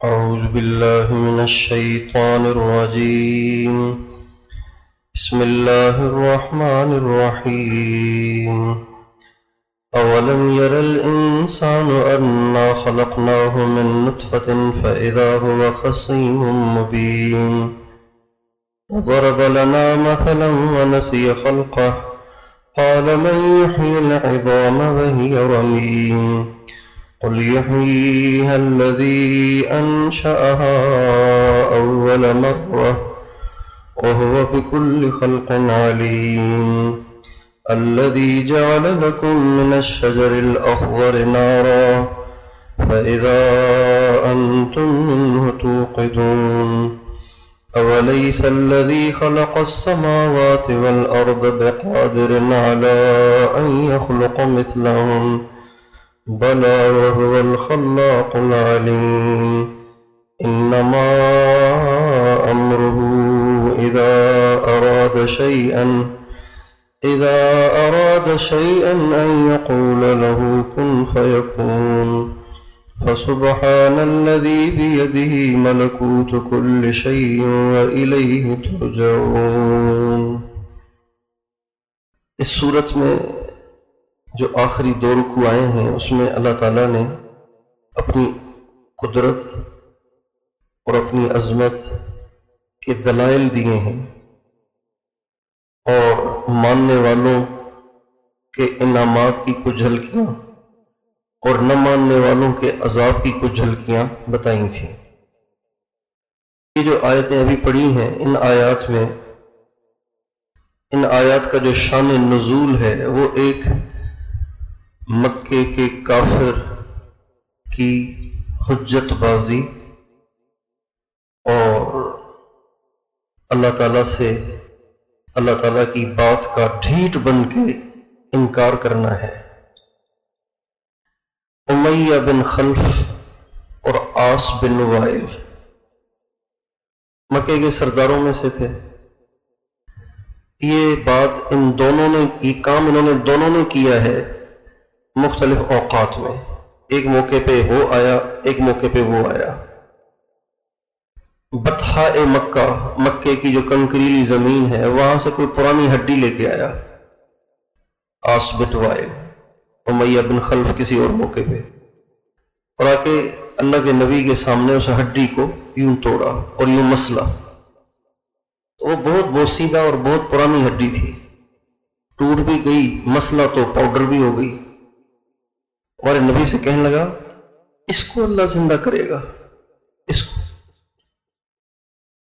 أعوذ بالله من الشيطان الرجيم. بسم الله الرحمن الرحيم. أولم ير الإنسان أنا خلقناه من نطفة فإذا هو خصيم مبين. وضرب لنا مثلا ونسي خلقه قال من يحيي العظام وهي رميم. قل يحييها الذي أنشأها أول مرة وهو بكل خلق عليم. الذي جعل لكم من الشجر الأخضر نارا فإذا أنتم منه توقدون. أوليس الذي خلق السماوات والأرض بقادر على أن يخلق مثلهم بلى وهو الخلاق العليم. إنما أمره إذا أراد شيئا أن يقول له كن فيكون. فسبحان الذي بيده ملكوت كل شيء وإليه ترجعون. اس صورت میں جو آخری دو رکوع آئے ہیں اس میں اللہ تعالیٰ نے اپنی قدرت اور اپنی عظمت کے دلائل دیے ہیں اور ماننے والوں کے انعامات کی کچھ جھلکیاں اور نہ ماننے والوں کے عذاب کی کچھ جھلکیاں بتائی تھیں. یہ جو آیتیں ابھی پڑھی ہیں ان آیات کا جو شان نزول ہے وہ ایک مکے کے کافر کی حجت بازی اور اللہ تعالیٰ کی بات کا ڈھیٹ بن کے انکار کرنا ہے. امیہ بن خلف اور عاص بن وائل مکے کے سرداروں میں سے تھے. یہ کام انہوں نے دونوں نے کیا ہے مختلف اوقات میں. ایک موقع پہ وہ آیا، ایک موقع پہ وہ آیا. بطحاء مکے کی جو کنکریلی زمین ہے وہاں سے کوئی پرانی ہڈی لے کے آیا عاص بن وائل. امیہ بن خلف کسی اور موقع پہ اور آ کے اللہ کے نبی کے سامنے اس ہڈی کو یوں توڑا اور یوں مسلا. وہ بہت بوسیدہ اور بہت پرانی ہڈی تھی، ٹوٹ بھی گئی، مسلا تو پاؤڈر بھی ہو گئی. ہمارے نبی سے کہنے لگا اس کو اللہ زندہ کرے گا. اس کو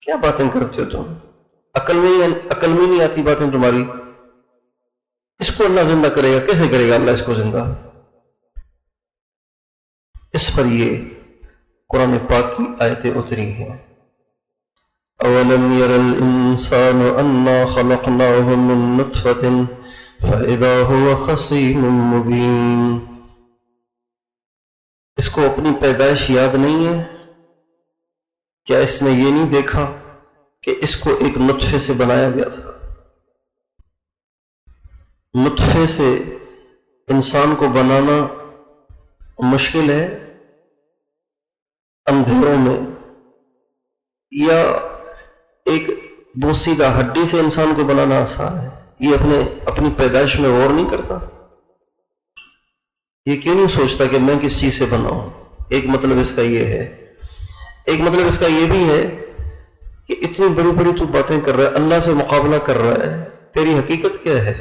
کیا باتیں کرتے ہو تم؟ عقل میں نہیں آتی باتیں تمہاری. اس کو اللہ زندہ کرے گا، کیسے کرے گا اللہ اس کو زندہ؟ اس پر یہ قرآن پاک کی آیتیں اتری ہیں. اولم یر الانسان انا خلقناه من نطفة فاذا هو خصیم مبین. اس کو اپنی پیدائش یاد نہیں ہے؟ کیا اس نے یہ نہیں دیکھا کہ اس کو ایک نطفے سے بنایا گیا تھا؟ نطفے سے انسان کو بنانا مشکل ہے اندھیروں میں، یا ایک بوسیدہ ہڈی سے انسان کو بنانا آسان ہے؟ یہ اپنی پیدائش میں غور نہیں کرتا؟ یہ کیوں نہیں سوچتا کہ میں کس چیز سے بنا ہوں؟ ایک مطلب اس کا یہ ہے. ایک مطلب اس کا یہ بھی ہے کہ اتنی بڑی بڑی تو باتیں کر رہا ہے، اللہ سے مقابلہ کر رہا ہے، تیری حقیقت کیا ہے؟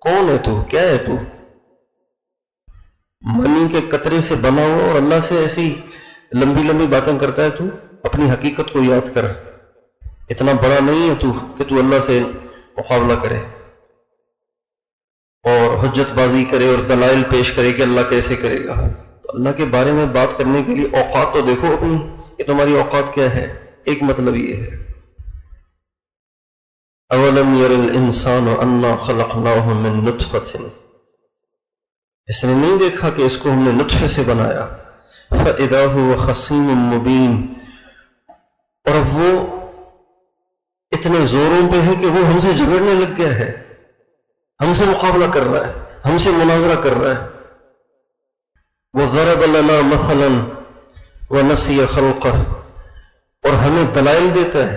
کون ہے تو؟ کیا ہے تو؟ منی کے قطرے سے بنا ہوا اور اللہ سے ایسی لمبی لمبی باتیں کرتا ہے. تو اپنی حقیقت کو یاد کر. اتنا بڑا نہیں ہے تو کہ تو اللہ سے مقابلہ کرے اور حجت بازی کرے اور دلائل پیش کرے کہ اللہ کیسے کرے گا. تو اللہ کے بارے میں بات کرنے کے لیے اوقات تو دیکھو اپنی کہ تمہاری اوقات کیا ہے. ایک مطلب یہ ہے اولم یر الانسان انا خلقناه من نطفة. اس نے نہیں دیکھا کہ اس کو ہم نے نطفے سے بنایا. فاذا هو خصیم مبین. اور اب وہ اتنے زوروں پہ ہے کہ وہ ہم سے جھگڑنے لگ گیا ہے، ہم سے مقابلہ کر رہا ہے، ہم سے مناظرہ کر رہا ہے. وَضَرَبَ لَنَا مَثَلًا، ونسی خلقہ، اور ہمیں دلائل دیتا ہے،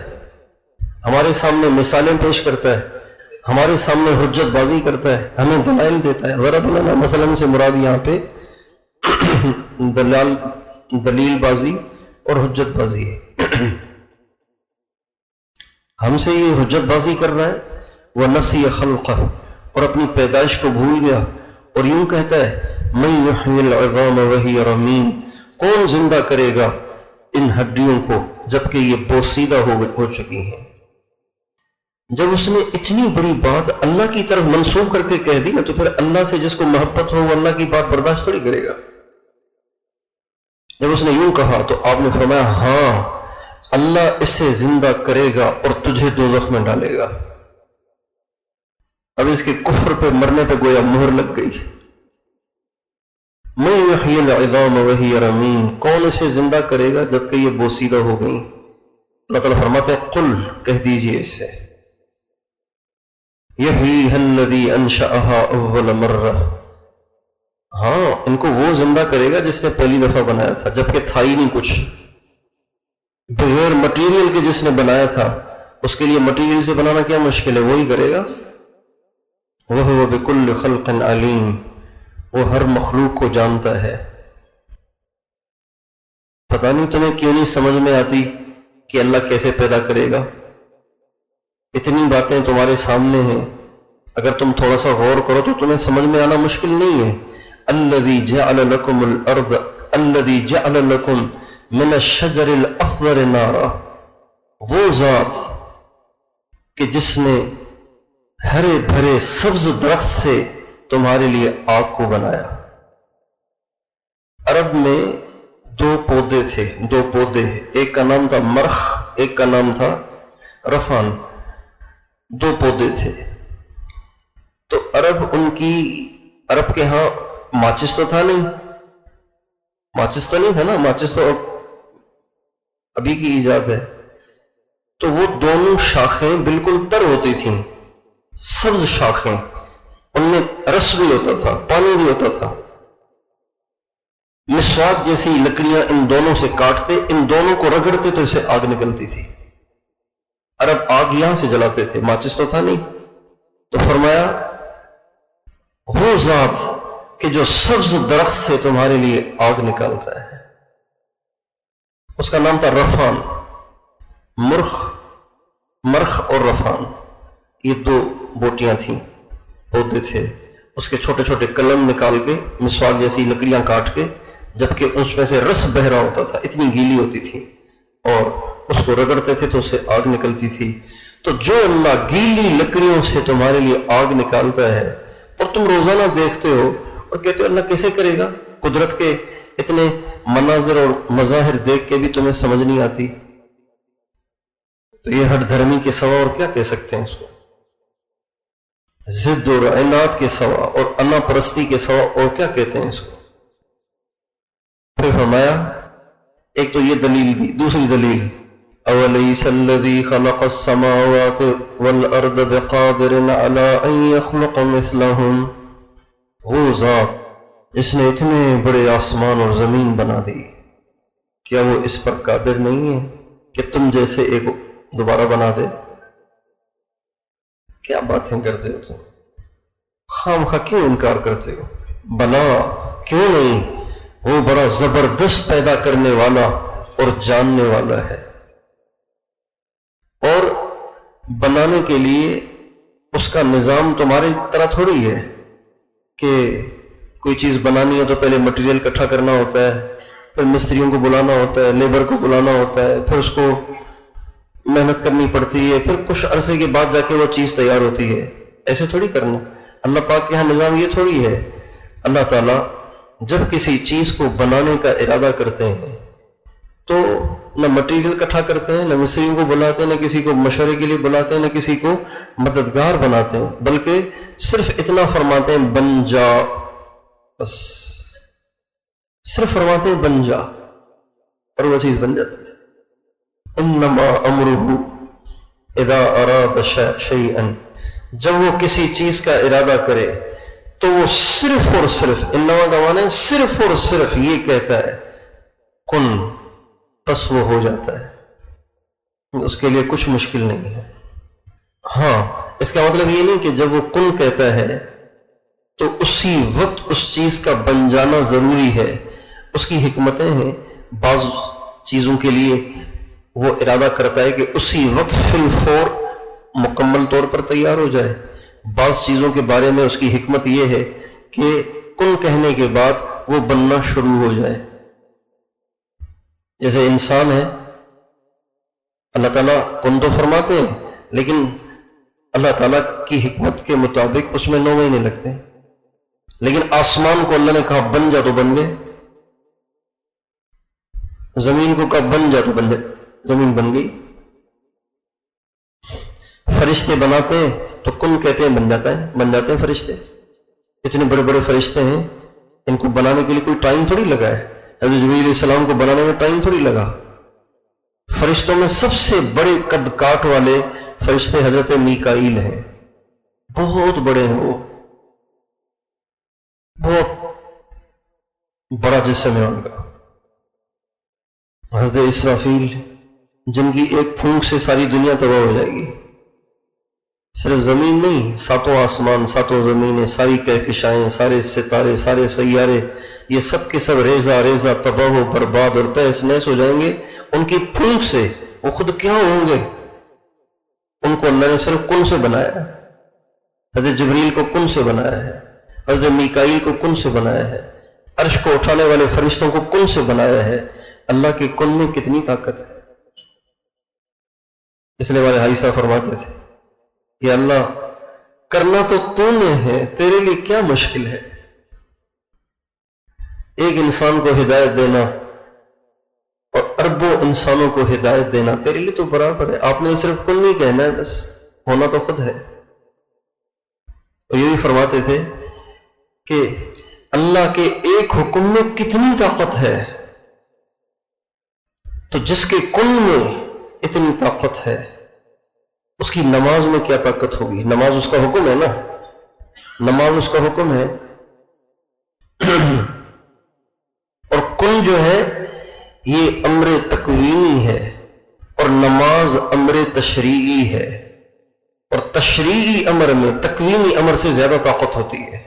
ہمارے سامنے مثالیں پیش کرتا ہے، ہمارے سامنے حجت بازی کرتا ہے، ہمیں دلائل دیتا ہے. ضرب لنا مثلا سے مراد یہاں پہ دلیل بازی اور حجت بازی ہے. ہم سے یہ حجت بازی کر رہا ہے. وہ نسی خلقہ، اور اپنی پیدائش کو بھول گیا، اور یوں کہتا ہے من یحیی العظام وہی رمیم، کون زندہ کرے گا ان ہڈیوں کو جبکہ یہ بوسیدہ ہو چکی ہیں. جب اس نے اتنی بڑی بات اللہ کی طرف منسوب کر کے کہہ دی نا، تو پھر اللہ سے جس کو محبت ہو وہ اللہ کی بات برداشت تھوڑی کرے گا. جب اس نے یوں کہا تو آپ نے فرمایا ہاں اللہ اسے زندہ کرے گا اور تجھے دوزخ میں ڈالے گا. اب اس کے کفر پہ مرنے پہ گویا مہر لگ گئی. من یحیی العظام وہی رمیم، کون اسے زندہ کرے گا جبکہ یہ بوسیدہ ہو گئی. اللہ تعالیٰ فرماتے ہیں قل، کہہ دیجئے اسے، یحییھا الذی انشأھا اول مرہ، ہاں ان کو وہ زندہ کرے گا جس نے پہلی دفعہ بنایا تھا جبکہ تھا ہی نہیں کچھ. بغیر مٹیریل کے جس نے بنایا تھا اس کے لیے مٹیریل سے بنانا کیا مشکل ہے، وہی کرے گا. وَهُوَ بِكُلِّ خَلْقٍ عَلِيمٌ، وہ ہر مخلوق کو جانتا ہے. پتہ نہیں تمہیں کیوں نہیں سمجھ میں آتی کہ اللہ کیسے پیدا کرے گا. اتنی باتیں تمہارے سامنے ہیں، اگر تم تھوڑا سا غور کرو تو تمہیں سمجھ میں آنا مشکل نہیں ہے. الذی جعل لکم الارض، الذی جعل لکم من الشجر الاخضر نارا، وہ ذات کہ جس نے ہرے بھرے سبز درخت سے تمہارے لیے آگ کو بنایا. عرب میں دو پودے تھے، دو پودے، ایک کا نام تھا مرخ، ایک کا نام تھا رفان. دو پودے تھے. تو عرب کے ہاں ماچس تو تھا نہیں، ماچس تو نہیں تھا نا، ماچس تو ابھی کی ایجاد ہے. تو وہ دونوں شاخیں بالکل تر ہوتی تھیں، سبز شاخیں، ان میں رس بھی ہوتا تھا، پانی بھی ہوتا تھا. مسواک جیسی لکڑیاں ان دونوں سے کاٹتے، ان دونوں کو رگڑتے تو اسے آگ نکلتی تھی. عرب آگ یہاں سے جلاتے تھے، ماچس تو تھا نہیں. تو فرمایا وہ ذات کہ جو سبز درخت سے تمہارے لیے آگ نکالتا ہے، اس کا نام تھا رفان. مرخ اور رفان، یہ دو بوٹیاں تھیں، پودے تھے. اس کے چھوٹے چھوٹے کلم نکال کے مسواک جیسی لکڑیاں کاٹ کے، جبکہ اس میں سے رس بہ رہا ہوتا تھا، اتنی گیلی ہوتی تھی، اور اس کو رگڑتے تھے تو اس سے آگ نکلتی تھی. تو جو اللہ گیلی لکڑیوں سے تمہارے لیے آگ نکالتا ہے اور تم روزانہ دیکھتے ہو اور کہتے ہو اللہ کیسے کرے گا، قدرت کے اتنے مناظر اور مظاہر دیکھ کے بھی تمہیں سمجھ نہیں آتی، تو یہ ہٹ دھرمی کے سوا اور کیا کہہ سکتے ہیں اس کو، ضد اور عناد کے سوا اور انا پرستی کے سوا اور کیا کہتے ہیں اس کو. پھر فرمایا ایک تو یہ دلیل دی، دوسری دلیل اولیس الذی خلق السماوات والارض بقادر علی ان یخلق مثلہم، وہ ذات جس نے اتنے بڑے آسمان اور زمین بنا دی، کیا وہ اس پر قادر نہیں ہے کہ تم جیسے ایک دوبارہ بنا دے؟ کیا باتیں کرتے ہو تم، خام خواہ کیوں انکار کرتے ہو؟ بلا کیوں نہیں، وہ بڑا زبردست پیدا کرنے والا اور جاننے والا ہے. اور بنانے کے لیے اس کا نظام تمہاری طرح تھوڑی ہے کہ کوئی چیز بنانی ہے تو پہلے مٹیریل اکٹھا کرنا ہوتا ہے، پھر مستریوں کو بلانا ہوتا ہے، لیبر کو بلانا ہوتا ہے، پھر اس کو محنت کرنی پڑتی ہے، پھر کچھ عرصے کے بعد جا کے وہ چیز تیار ہوتی ہے. ایسے تھوڑی کرنا. اللہ پاک کے یہاں نظام یہ تھوڑی ہے. اللہ تعالیٰ جب کسی چیز کو بنانے کا ارادہ کرتے ہیں تو نہ مٹیریل اکٹھا کرتے ہیں، نہ مستریوں کو بلاتے ہیں، نہ کسی کو مشورے کے لیے بلاتے ہیں، نہ کسی کو مددگار بناتے ہیں، بلکہ صرف اتنا فرماتے ہیں بن جا، بس صرف فرماتے ہیں بن جا اور وہ چیز بن جاتی ہے. انما امرہ اذا اراد شیئا، جب وہ کسی چیز کا ارادہ کرے تو وہ صرف اور صرف، انما کا معنی ہے صرف اور صرف یہ کہتا ہے کن بس وہ ہو جاتا ہے، اس کے لیے کچھ مشکل نہیں ہے۔ ہاں، اس کا مطلب یہ نہیں کہ جب وہ کن کہتا ہے تو اسی وقت اس چیز کا بن جانا ضروری ہے، اس کی حکمتیں ہیں، بعض چیزوں کے لیے وہ ارادہ کرتا ہے کہ اسی وقت فی الفور مکمل طور پر تیار ہو جائے، بعض چیزوں کے بارے میں اس کی حکمت یہ ہے کہ کن کہنے کے بعد وہ بننا شروع ہو جائے۔ جیسے انسان ہے، اللہ تعالیٰ کن تو فرماتے ہیں لیکن اللہ تعالیٰ کی حکمت کے مطابق اس میں 9 مہینے لگتے ہیں، لیکن آسمان کو اللہ نے کہا بن جا تو بن گئے، زمین کو کہا بن جا تو بن جائے، زمین بن گئی۔ فرشتے بناتے ہیں تو کن کہتے ہیں بن جاتے ہیں فرشتے۔ اتنے بڑے بڑے فرشتے ہیں، ان کو بنانے کے لیے کوئی ٹائم تھوڑی لگا ہے، حضرت جبریل علیہ السلام کو بنانے میں ٹائم تھوڑی لگا۔ فرشتوں میں سب سے بڑے قد کاٹ والے فرشتے حضرت میکائیل ہیں، بہت بڑے ہیں، وہ بہت بڑا جسم ہے ان کا۔ حضرت اسرافیل جن کی ایک پھونک سے ساری دنیا تباہ ہو جائے گی، صرف زمین نہیں، 7 آسمان، 7 زمینیں، ساری کہکشائیں، سارے ستارے، سارے سیارے، یہ سب کے سب ریزہ ریزہ تباہ و برباد اور تہس نہس ہو جائیں گے ان کی پھونک سے۔ وہ خود کیا ہوں گے؟ ان کو اللہ نے صرف کن سے بنایا ہے، حضرت جبریل کو کن سے بنایا ہے، حضرت میکائیل کو کن سے بنایا ہے، عرش کو اٹھانے والے فرشتوں کو کن سے بنایا ہے۔ اللہ کے کن میں کتنی طاقت ہے! اس لیے ہمارے حاجی صاحب فرماتے تھے کہ اللہ کرنا تو تو نے ہے، تیرے لیے کیا مشکل ہے؟ ایک انسان کو ہدایت دینا اور اربوں انسانوں کو ہدایت دینا تیرے لیے تو برابر ہے، آپ نے صرف کن نہیں کہنا ہے، بس ہونا تو خود ہے۔ اور یہ بھی فرماتے تھے کہ اللہ کے ایک حکم میں کتنی طاقت ہے، تو جس کے کن میں اتنی طاقت ہے اس کی نماز میں کیا طاقت ہوگی؟ نماز اس کا حکم ہے نا، نماز اس کا حکم ہے، اور کن جو ہے یہ امر تکوینی ہے اور نماز امر تشریعی ہے، اور تشریعی امر میں تکوینی امر سے زیادہ طاقت ہوتی ہے۔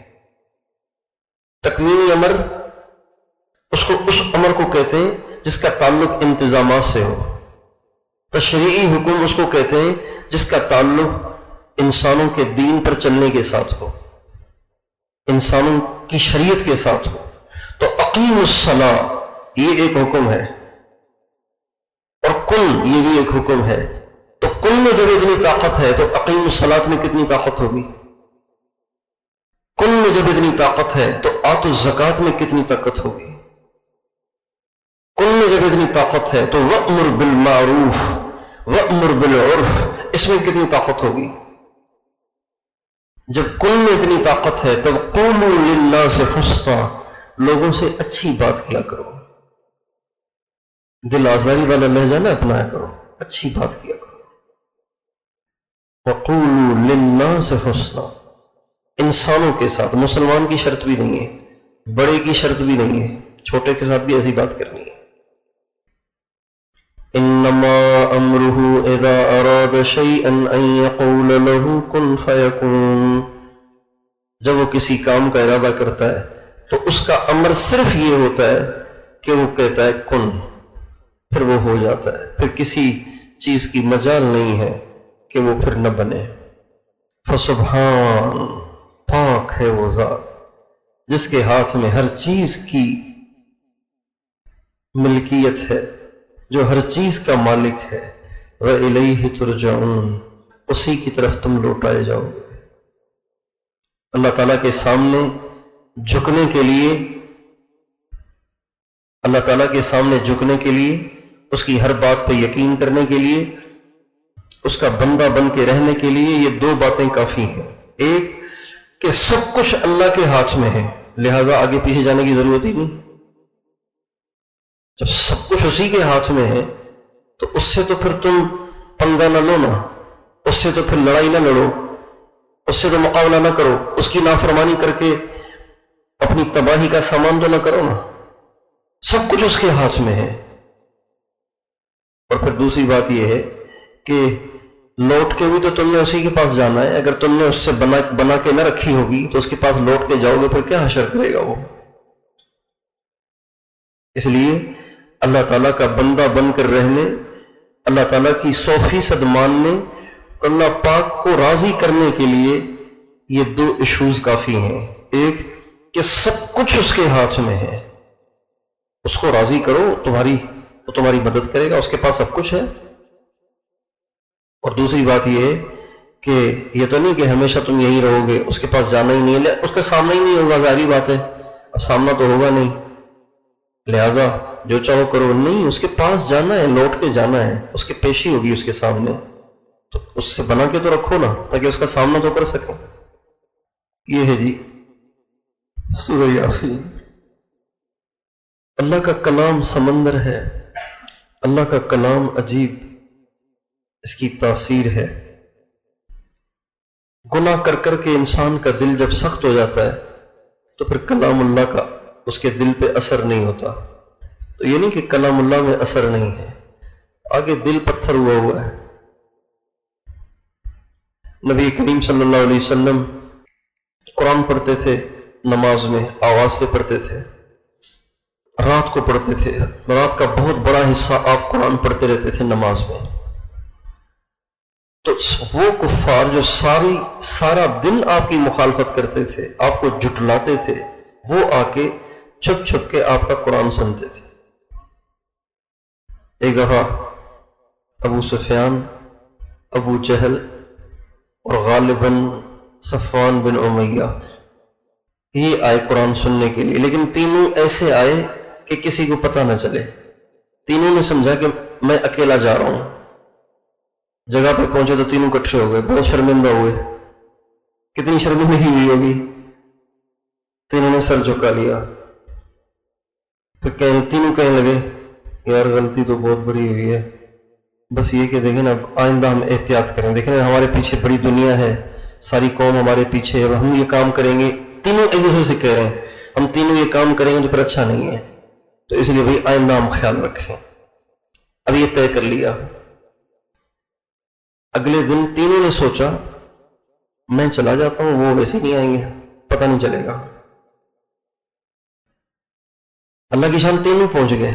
تکوینی امر اس امر کو کہتے ہیں جس کا تعلق انتظامات سے ہو، تشریعی حکم اس کو کہتے ہیں جس کا تعلق انسانوں کے دین پر چلنے کے ساتھ ہو، انسانوں کی شریعت کے ساتھ ہو۔ تو اقیم الصلاۃ یہ ایک حکم ہے، اور کن یہ بھی ایک حکم ہے۔ تو کن میں جب اتنی طاقت ہے تو اقیم الصلاۃ میں کتنی طاقت ہوگی؟ کن میں جب اتنی طاقت ہے تو آت الزکوٰۃ میں کتنی طاقت ہوگی؟ کن میں جب اتنی طاقت ہے تو وأمر بالمعروف وأمر بالعرف اس میں کتنی طاقت ہوگی؟ جب کن میں اتنی طاقت ہے تب قولوا للناس حسنا، لوگوں سے اچھی بات کیا کرو، دل آزاری والا لہجہ نہ اپنایا کرو، اچھی بات کیا کرو۔ وقولوا للناس حسنا، انسانوں کے ساتھ، مسلمان کی شرط بھی نہیں ہے، بڑے کی شرط بھی نہیں ہے، چھوٹے کے ساتھ بھی ایسی بات کرنی ہے۔ انما امرہ اذا اراد شیئا ان یقول له کن فیکون، جب وہ کسی کام کا ارادہ کرتا ہے تو اس کا امر صرف یہ ہوتا ہے کہ وہ کہتا ہے کن، پھر وہ ہو جاتا ہے، پھر کسی چیز کی مجال نہیں ہے کہ وہ پھر نہ بنے۔ فسبحان، پاک ہے وہ ذات جس کے ہاتھ میں ہر چیز کی ملکیت ہے، جو ہر چیز کا مالک ہے۔ وَإِلَيْهِ تُرْجَعُونَ، اسی کی طرف تم لوٹائے جاؤ گے۔ اللہ تعالیٰ کے سامنے جھکنے کے لیے، اللہ تعالیٰ کے سامنے جھکنے کے لیے، اس کی ہر بات پہ یقین کرنے کے لیے، اس کا بندہ بن کے رہنے کے لیے یہ 2 باتیں کافی ہیں۔ ایک کہ سب کچھ اللہ کے ہاتھ میں ہے، لہٰذا آگے پیچھے جانے کی ضرورت ہی نہیں۔ جب سب کچھ اسی کے ہاتھ میں ہے تو اس سے تو پھر تم پنگا نہ لو نا، اس سے تو پھر لڑائی نہ لڑو، اس سے تو مقابلہ نہ کرو، اس کی نافرمانی کر کے اپنی تباہی کا سامان تو نہ کرو نا، سب کچھ اس کے ہاتھ میں ہے۔ اور پھر دوسری بات یہ ہے کہ لوٹ کے بھی تو تم نے اسی کے پاس جانا ہے. اگر تم نے اس سے بنا کے نہ رکھی ہوگی تو اس کے پاس لوٹ کے جاؤ گے پھر کیا حشر کرے گا وہ. اس لیے اللہ تعالیٰ کا بندہ بن کر رہنے، اللہ تعالیٰ کی 100% ماننے، اللہ پاک کو راضی کرنے کے لیے یہ 2 ایشوز کافی ہیں. ایک کہ سب کچھ اس کے ہاتھ میں ہے، اس کو راضی کرو، وہ تمہاری مدد کرے گا، اس کے پاس سب کچھ ہے. اور دوسری بات یہ ہے کہ یہ تو نہیں کہ ہمیشہ تم یہی رہو گے، اس کے پاس جانا ہی نہیں ہے، اس کے سامنا ہی نہیں ہوگا، ظاہری بات ہے، اب سامنا تو ہوگا نہیں، لہٰذا جو چاہو کرو. نہیں، اس کے پاس جانا ہے، لوٹ کے جانا ہے، اس کے پیشی ہوگی اس کے سامنے، تو اس سے بنا کے تو رکھو نا تاکہ اس کا سامنا تو کر سکیں. یہ ہے جی سورہ یاسین. اللہ کا کلام سمندر ہے، اللہ کا کلام عجیب، اس کی تاثیر ہے. گناہ کر کر کے انسان کا دل جب سخت ہو جاتا ہے تو پھر کلام اللہ کا اس کے دل پہ اثر نہیں ہوتا. تو یہ نہیں کہ کلام اللہ میں اثر نہیں ہے، آگے دل پتھر ہوا ہے. نبی کریم صلی اللہ علیہ وسلم قرآن پڑھتے تھے، نماز میں آواز سے پڑھتے تھے، رات کو پڑھتے تھے، رات کا بہت بڑا حصہ آپ قرآن پڑھتے رہتے تھے نماز میں. تو وہ کفار جو سارا دن آپ کی مخالفت کرتے تھے، آپ کو جھٹلاتے تھے، وہ آ کے چھپ چھپ کے آپ کا قرآن سنتے تھے. ایک دفعہ ابو سفیان، ابو جہل اور غالباً صفوان بن امیہ یہ آئے قرآن سننے کے لیے، لیکن تینوں ایسے آئے کہ کسی کو پتہ نہ چلے. تینوں نے سمجھا کہ میں اکیلا جا رہا ہوں. جگہ پہ پہنچے تو تینوں اکٹھے ہو گئے، بہت شرمندہ ہوئے. کتنی شرمندگی ہوئی ہوگی. تینوں نے سر جھکا لیا، پھر تینوں کہنے لگے یار غلطی تو بہت بڑی ہوئی ہے، بس یہ کہ دیکھیں نا آئندہ ہم احتیاط کریں، دیکھیں نا ہمارے پیچھے بڑی دنیا ہے، ساری قوم ہمارے پیچھے ہے، ہم یہ کام کریں گے. تینوں ایک دوسرے سے کہہ رہے ہیں ہم تینوں یہ کام کریں گے تو پھر اچھا نہیں ہے، تو اس لیے بھائی آئندہ ہم خیال رکھیں. اب یہ طے کر لیا. اگلے دن تینوں نے سوچا میں چلا جاتا ہوں، وہ ویسے نہیں آئیں گے، پتہ نہیں چلے گا. اللہ کی شان تینوں پہنچ گئے.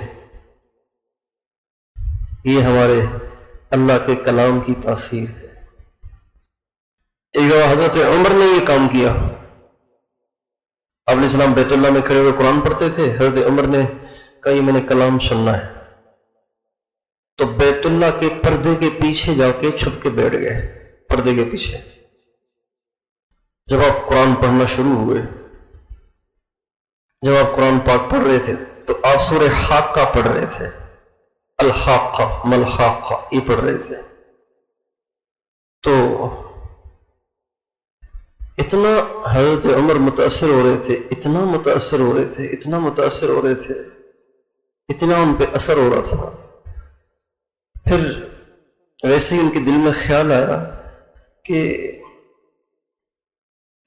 یہ ہمارے اللہ کے کلام کی تاثیر ہے. ایک دفعہ حضرت عمر نے یہ کام کیا. آپ علیہ السلام بیت اللہ میں کھڑے ہوئے قرآن پڑھتے تھے. حضرت عمر نے کہا یہ میں نے کلام سننا ہے، تو بیت اللہ کے پردے کے پیچھے جا کے چھپ کے بیٹھ گئے. پردے کے پیچھے جب آپ قرآن پڑھنا شروع ہوئے، جب آپ قرآن پاک پڑھ رہے تھے تو آپ سورہ حاقہ پڑھ رہے تھے، الحاقہ ملحاقہ یہ پڑھ رہے تھے. تو اتنا حضرت عمر متاثر ہو رہے تھے، اتنا متاثر ہو رہے تھے، اتنا متاثر ہو رہے تھے، اتنا ان پہ اثر ہو رہا تھا. پھر ویسے ہی ان کے دل میں خیال آیا کہ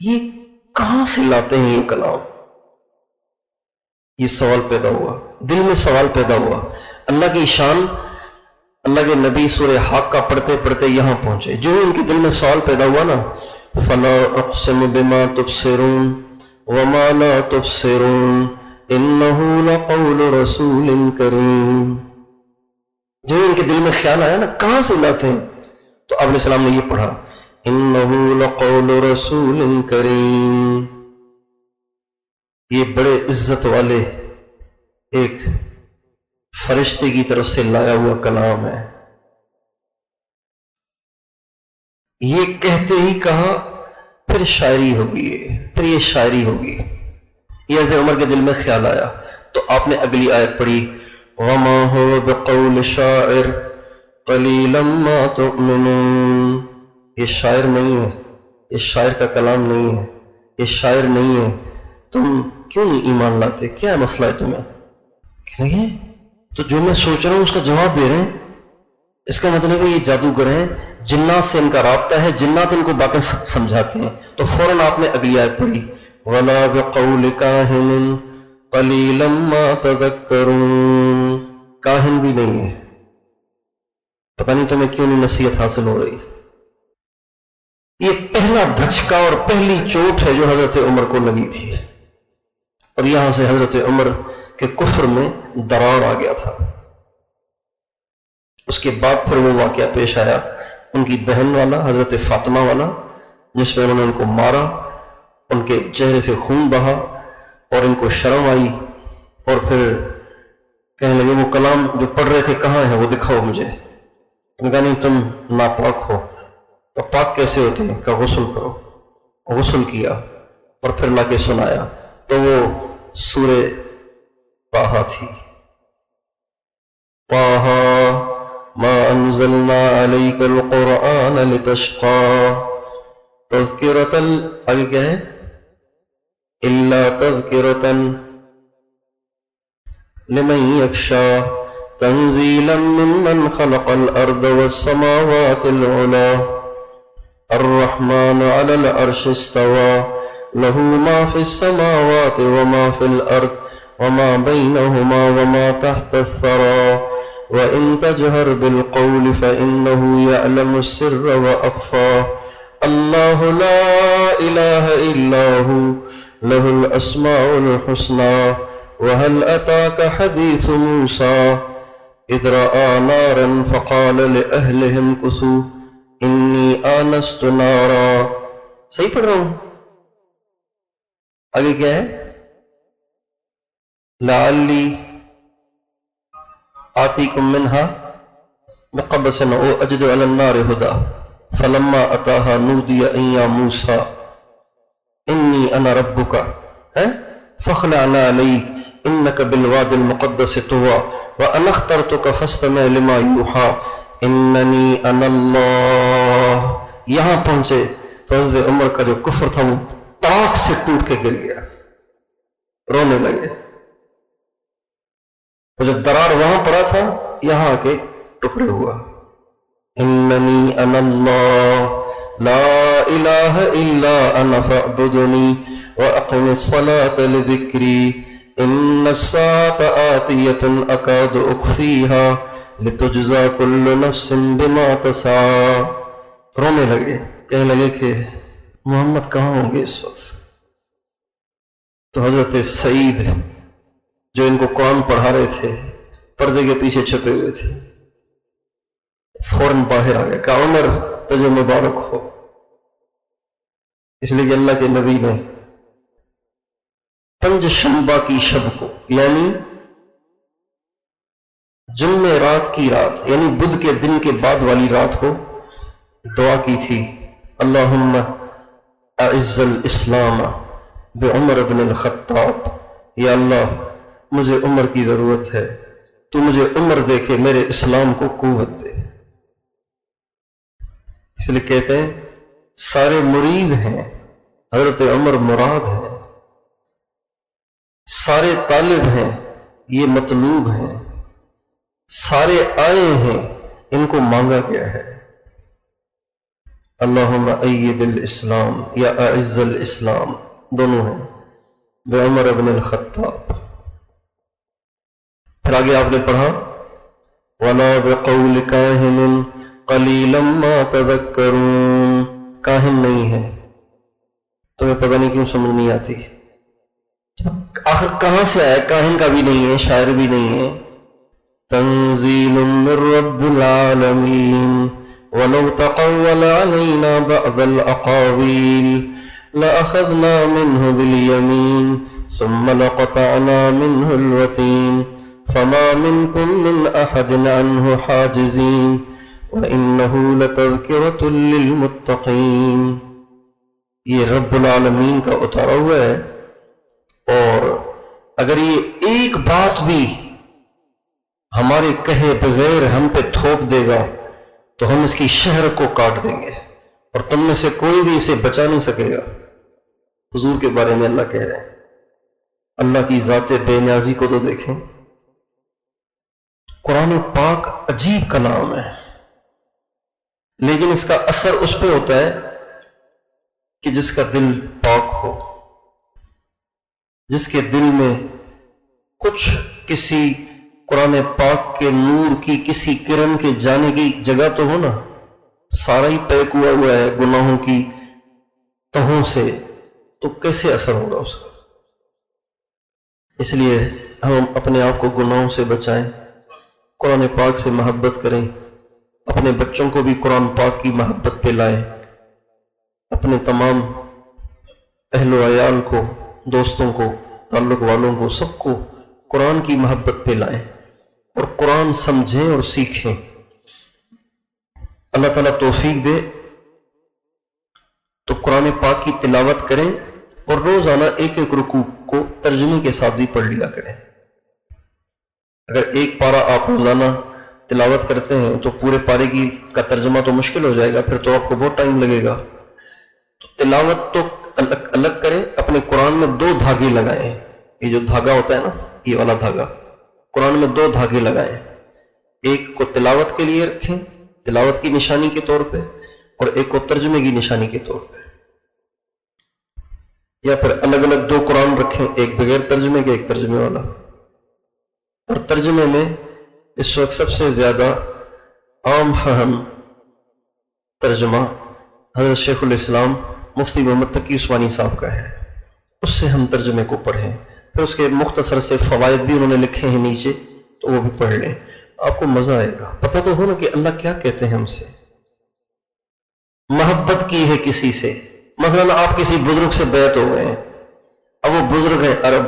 یہ کہاں سے لاتے ہیں یہ کلام. یہ سوال پیدا ہوا، دل میں سوال پیدا ہوا. اللہ کی شان، اللہ کے نبی سورہ حاقہ پڑھتے پڑھتے یہاں پہنچے. جو ان کے دل میں سوال پیدا ہوا نا، فَلَا أُقْسِمُ بِمَا تُبْصِرُونَ وَمَا لَا تُبْصِرُونَ إِنَّهُ لَقَوْلُ رَسُولٍ كَرِيمٍ. جو ان کے دل میں خیال آیا نا کہاں سے لاتے ہیں، تو آپ علیہ السلام نے یہ پڑھا إِنَّهُ لَقَوْلُ رَسُولٍ كَرِيمٍ. یہ بڑے عزت والے ایک فرشتے کی طرف سے لایا ہوا کلام ہے. یہ کہتے ہی کہا پھر شاعری ہوگی، پھر یہ شاعری ہوگی. یہ حضرت عمر کے دل میں خیال آیا تو آپ نے اگلی آیت پڑھی وَمَا هُوَ بِقَوْلِ شَاعِرٍ قَلِيلًا مَا تُؤْمِنُونَ. یہ شاعر نہیں ہے، یہ شاعر کا کلام نہیں ہے، یہ شاعر نہیں ہے، تم کیوں نہیں ایمان لاتے، کیا مسئلہ ہے تمہیں. کہنے لگے تو جو میں سوچ رہا ہوں اس کا جواب دے رہے ہیں، اس کا مطلب ہے یہ جادوگر ہیں، جنات سے ان کا رابطہ ہے، جنات ان کو باتیں سمجھاتے ہیں. تو فوراً آپ نے اگلی آیت پڑھی وَلَا بِقَوْلِ كَاهِنٍ قَلِيلًا مَا تَذَكَّرُونَ. کاہن بھی نہیں ہے، نہیں تمہیں کیوں نہیں نصیحت حاصل ہو رہی؟ یہ پہلا دھچکا اور پہلی چوٹ ہے جو حضرت عمر کو لگی تھی، اور یہاں سے حضرت عمر کے کفر میں درار آ گیا تھا۔ اس کے بعد پھر وہ واقعہ پیش آیا ان کی بہن والا، حضرت فاطمہ والا، جس میں انہوں نے ان کو مارا، ان کے چہرے سے خون بہا اور ان کو شرم آئی، اور پھر کہنے لگے وہ کلام جو پڑھ رہے تھے کہاں ہے، وہ دکھاؤ مجھے۔ انہوں نے کہا نہیں تم ناپاک ہو۔ تو پاک کیسے ہوتے ہیں؟ کہ غسل کرو۔ غسل کیا اور پھر لا کے سنایا، تو وہ سورہ طٰہٰ تھی۔ طٰہٰ ما انزلنا علیک القرآن لتشقى تذکرۃ آگے کیا ہے؟ الا تذکرۃ لمن یخشی تنزیلا ممن خلق الارض والسماوات العلی الرحمن علی العرش استوى له ما في السماوات وما في الارض وما بينهما وما تحت الثرى وإن تجهر بالقول فإنه يعلم السر وأخفى الله لا إله إلا هو له الأسماء الحسنى وهل أتاك حديث موسى إذ رأى نارا فقال لأهلهم كثوا إني آنست نارا۔ صحیح پڑھ رہا ہوں؟ آگے کیا ہے؟ لعلی آتیکم منہا بقبس او اجد علی النار ہدا فلما اتاها نودی ان یا موسیٰ انی انا ربک فاخلع علیک انک بالواد المقدس طوی وانا اخترتک فاستمع لما یوحی اننی انا اللہ۔ یہاں پہنچے تو حضرت عمر کا جو کفر تھا وہ طاق سے ٹوٹ کے گر گیا، رونے لگے۔ وہ جو درار وہاں پڑا تھا یہاں کے ٹکڑے ہوا۔ اننی انا اللہ لا الہ الا انا فاعبدنی واقم الصلاة لذکری ان الساعة آتیۃ اکاد اخفیها لتجزا کل نفس بما تسعی۔ رونے لگے، کہنے لگے کہ محمد کہاں ہوں گے اس وقت؟ تو حضرت سعید جو ان کو قرآن پڑھا رہے تھے پردے کے پیچھے چھپے ہوئے تھے، فوراً باہر آ گیا، کہا عمر تجھے مبارک ہو، اس لیے کہ اللہ کے نبی نے پنج شنبہ کی شب کو یعنی جمعہ رات کی رات یعنی بدھ کے دن کے بعد والی رات کو دعا کی تھی، اللہم اعز الاسلام بعمر بن الخطاب، یا اللہ مجھے عمر کی ضرورت ہے، تو مجھے عمر دے کے میرے اسلام کو قوت دے۔ اس لیے کہتے ہیں سارے مرید ہیں، حضرت عمر مراد ہیں، سارے طالب ہیں، یہ مطلوب ہیں، سارے آئے ہیں، ان کو مانگا گیا ہے۔ اللہم اید الاسلام یا اعز الاسلام دونوں ہیں بعمر بن الخطاب۔ پھر آگے آپ نے پڑھا وَلَا بِقَوْلِ كَاهِنٍ قَلِيلًا مَا تَذَكَّرُونَ، کاہن نہیں ہے، تمہیں پتہ نہیں کیوں سمجھ نہیں آتی۔ آخر کہاں سے آیا؟ کاہن کا بھی نہیں ہے، شاعر بھی نہیں ہے۔ تنزیل من رب العالمین وَلَوْ تَقَوَّلَ عَلَيْنَا بَعْضَ الْأَقَاوِيلِ لَأَخَذْنَا مِنْهُ بِالْيَمِينِ ثُمَّ لَقَطَعْنَا مِنْهُ الْوَتِينَ فما منكم من احد عنه حاجزين وانه لتذكرة للمتقين۔ یہ رب العالمین کا اتارا ہوا ہے، اور اگر یہ ایک بات بھی ہمارے کہے بغیر ہم پہ تھوپ دے گا تو ہم اس کی شہر کو کاٹ دیں گے، اور تم میں سے کوئی بھی اسے بچا نہیں سکے گا۔ حضور کے بارے میں اللہ کہہ رہے ہیں، اللہ کی ذات بے نیازی کو تو دیکھیں۔ قرآن پاک عجیب کلام ہے، لیکن اس کا اثر اس پہ ہوتا ہے کہ جس کا دل پاک ہو، جس کے دل میں کچھ کسی قرآن پاک کے نور کی کسی کرن کے جانے کی جگہ تو ہو نا، سارا ہی پیک ہوا ہے گناہوں کی تہوں سے، تو کیسے اثر ہوگا اس کا؟ اس لیے ہم اپنے آپ کو گناہوں سے بچائیں، قرآن پاک سے محبت کریں، اپنے بچوں کو بھی قرآن پاک کی محبت پہ لائیں، اپنے تمام اہل و عیال کو، دوستوں کو، تعلق والوں کو، سب کو قرآن کی محبت پہ لائیں اور قرآن سمجھیں اور سیکھیں۔ اللہ تعالیٰ توفیق دے تو قرآن پاک کی تلاوت کریں اور روزانہ ایک ایک رکوع کو ترجمے کے ساتھ بھی پڑھ لیا کریں۔ اگر ایک پارہ آپ روزانہ تلاوت کرتے ہیں تو پورے پارے کا ترجمہ تو مشکل ہو جائے گا، پھر تو آپ کو بہت ٹائم لگے گا۔ تو تلاوت تو الگ کریں، اپنے قرآن میں 2 دھاگے لگائیں۔ یہ جو دھاگا ہوتا ہے نا، یہ والا دھاگا، قرآن میں 2 دھاگے لگائیں، ایک کو تلاوت کے لیے رکھیں، تلاوت کی نشانی کے طور پہ، اور ایک کو ترجمے کی نشانی کے طور پہ، یا پھر الگ الگ 2 قرآن رکھیں، ایک بغیر ترجمے کے، ایک ترجمے والا۔ اور ترجمے میں اس وقت سب سے زیادہ عام فہم ترجمہ حضرت شیخ الاسلام مفتی محمد تقی عثمانی صاحب کا ہے، اس سے ہم ترجمے کو پڑھیں، پھر اس کے مختصر سے فوائد بھی انہوں نے لکھے ہیں نیچے، تو وہ بھی پڑھ لیں، آپ کو مزہ آئے گا۔ پتہ تو ہو نا کہ اللہ کیا کہتے ہیں ہم سے۔ محبت کی ہے کسی سے، مثلا آپ کسی بزرگ سے بیعت ہو گئے ہیں، اب وہ بزرگ ہیں عرب،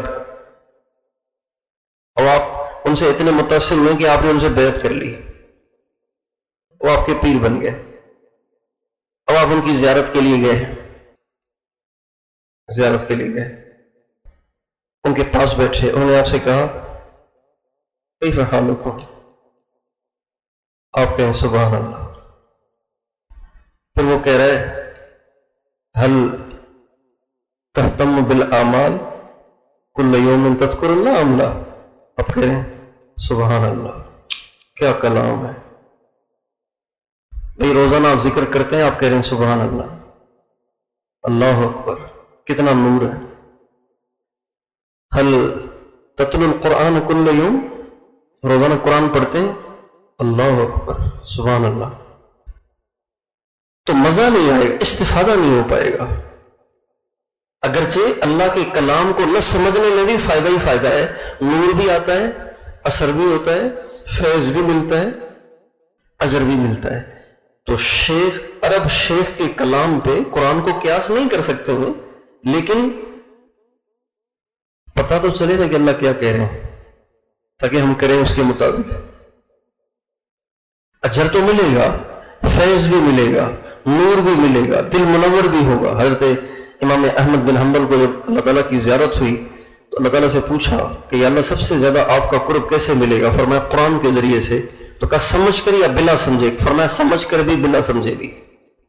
اور آپ ان سے اتنے متاثر ہوئے کہ آپ نے ان سے بیعت کر لی، وہ آپ کے پیر بن گئے، اب آپ ان کی زیارت کے لیے گئے، ان کے پاس بیٹھے، انہوں نے آپ سے کہا کیف حالکم، آپ کہیں سبحان اللہ، پھر وہ کہہ رہے حل تہتم بالاعمال کل یوم تذکر اللہ ام لا، اب کہہ رہے ہیں سبحان اللہ، کیا کلام ہے بھئی، روزانہ آپ ذکر کرتے ہیں، آپ کہہ رہے ہیں سبحان اللہ، اللہ اکبر، کتنا نور ہے۔ حل تتلو القرآن کل یوم، روزانہ قرآن پڑھتے ہیں، اللہ اکبر، سبحان اللہ، تو مزہ نہیں آئے گا، استفادہ نہیں ہو پائے گا۔ اگرچہ اللہ کے کلام کو نہ سمجھنے میں بھی فائدہ ہی فائدہ ہے، نور بھی آتا ہے، اثر بھی ہوتا ہے، فیض بھی ملتا ہے، اجر بھی ملتا ہے۔ تو شیخ عرب شیخ کے کلام پہ قرآن کو قیاس نہیں کر سکتے ہیں، لیکن پتہ تو چلے نا کہ اللہ کیا کہہ رہے ہیں، تاکہ ہم کریں اس کے مطابق۔ اجر تو ملے گا، فیض بھی ملے گا، نور بھی ملے گا، دل منور بھی ہوگا۔ حضرت امام احمد بن حنبل کو جب اللہ تعالیٰ کی زیارت ہوئی تو اللہ تعالیٰ سے پوچھا کہ یا اللہ سب سے زیادہ آپ کا قرب کیسے ملے گا؟ فرمایا قرآن کے ذریعے سے۔ تو کہا سمجھ کر یا بلا سمجھے؟ فرمایا سمجھ کر بھی بلا سمجھے بھی،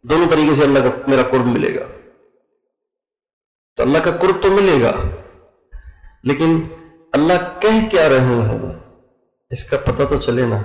دونوں طریقے سے اللہ کا میرا قرب ملے گا۔ تو اللہ کا قرب تو ملے گا، لیکن اللہ کہہ کیا رہے ہیں اس کا پتہ تو چلے نا۔